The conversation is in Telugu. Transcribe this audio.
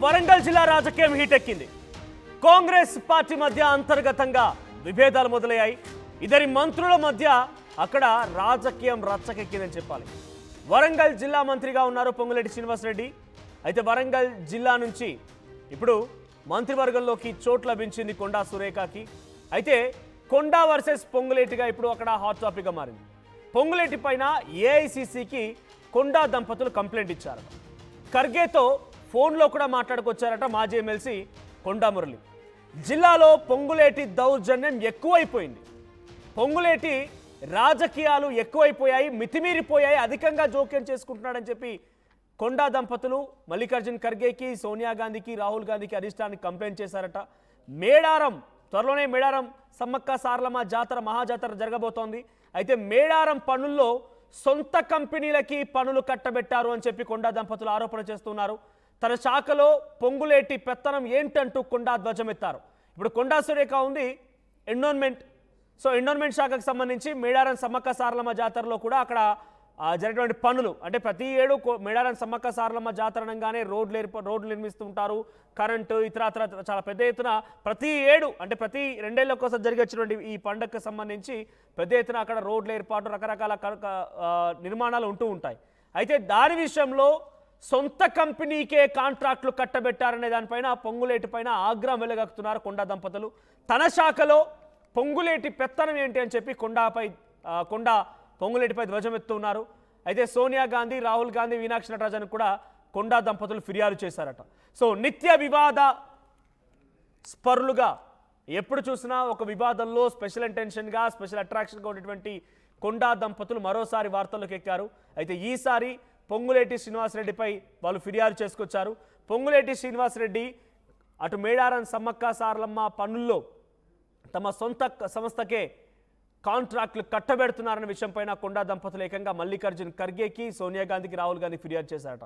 వరంగల్ జిల్లా రాజకీయం హీటెక్కింది. కాంగ్రెస్ పార్టీ మధ్య అంతర్గతంగా విభేదాలు మొదలయ్యాయి. ఇద్దరి మంత్రుల మధ్య అక్కడ రాజకీయం రచ్చకెక్కిందని చెప్పాలి. వరంగల్ జిల్లా మంత్రిగా ఉన్నారు పొంగులేటి శ్రీనివాసరెడ్డి. అయితే వరంగల్ జిల్లా నుంచి ఇప్పుడు మంత్రివర్గంలోకి చోటు లభించింది కొండా సురేఖకి. అయితే కొండా వర్సెస్ పొంగులేటిగా ఇప్పుడు అక్కడ హాట్ టాపిక్గా మారింది. పొంగులేటి పైన ఏఐసిసికి కొండా దంపతులు కంప్లైంట్ ఇచ్చారు. ఖర్గేతో ఫోన్లో కూడా మాట్లాడుకొచ్చారట మాజీ ఎమ్మెల్సీ కొండా మురళి. జిల్లాలో పొంగులేటి దౌర్జన్యం ఎక్కువైపోయింది. పొంగులేటి రాజకీయాలు ఎక్కువైపోయాయి, మితిమీరిపోయాయి, అధికంగా జోక్యం చేసుకుంటున్నాడని చెప్పి కొండా దంపతులు మల్లికార్జున్ ఖర్గేకి, సోనియా గాంధీకి, రాహుల్ గాంధీకి అధిష్టానికి కంప్లైంట్ చేశారట. త్వరలోనే మేడారం సమ్మక్క సారలమ్మ జాతర మహాజాతర జరగబోతోంది. అయితే మేడారం పనుల్లో సొంత కంపెనీలకి పనులు కట్టబెట్టారు అని చెప్పి కొండా దంపతులు ఆరోపణ చేస్తున్నారు. తన శాఖలో పొంగులేటి పెత్తనం ఏంటంటూ కొండా ధ్వజమెత్తారు. ఇప్పుడు కొండా సురేఖ ఉంది ఎండోన్మెంట్. సో ఎండోన్మెంట్ శాఖకు సంబంధించి మేడారం సమ్మక్క సారలమ్మ జాతరలో కూడా అక్కడ జరిగినటువంటి పనులు అంటే ప్రతి ఏడు మేడారం సమ్మక్క సారలమ్మ జాతర అనగానే రోడ్లు నిర్మిస్తుంటారు, కరెంటు ఇతరత్ర చాలా పెద్ద ఎత్తున ప్రతి ఏడు అంటే ప్రతి 2 ఏళ్ల కోసం జరిగొచ్చినటువంటి ఈ పండుగకు సంబంధించి పెద్ద ఎత్తున అక్కడ రోడ్ల ఏర్పాటు రకరకాల నిర్మాణాలు ఉంటూ ఉంటాయి. అయితే దాని విషయంలో సొంత కంపెనీకే కాంట్రాక్టులు కట్టబెట్టారనే దానిపైన పొంగులేటి పైన ఆగ్రహం వెలగక్కుతున్నారు కొండా దంపతులు. తన శాఖలో పొంగులేటి పెత్తనం ఏంటి అని చెప్పి కొండా పొంగులేటిపై ధ్వజమెత్తున్నారు. అయితే సోనియా గాంధీ, రాహుల్ గాంధీ, మీనాక్షి నటరాజన్ కూడా కొండా దంపతులు ఫిర్యాదు చేశారట. సో నిత్య వివాద స్పరులుగా ఎప్పుడు చూసినా ఒక వివాదంలో స్పెషల్ అటెన్షన్గా స్పెషల్ అట్రాక్షన్గా ఉన్నటువంటి కొండా దంపతులు మరోసారి వార్తల్లోకి ఎక్కారు. అయితే ఈసారి పొంగులేటి శ్రీనివాసరెడ్డిపై వాళ్ళు ఫిర్యాదు చేసుకొచ్చారు. పొంగులేటి శ్రీనివాసరెడ్డి అటు మేడారం సమ్మక్క సారలమ్మ పనుల్లో తమ సొంత సంస్థకే కాంట్రాక్టులు కట్టబెడుతున్నారన్న విషయంపైన కొండా దంపతులు ఏకంగా మల్లికార్జున్ ఖర్గేకి, సోనియా గాంధీకి, రాహుల్ గాంధీ ఫిర్యాదు చేశారట.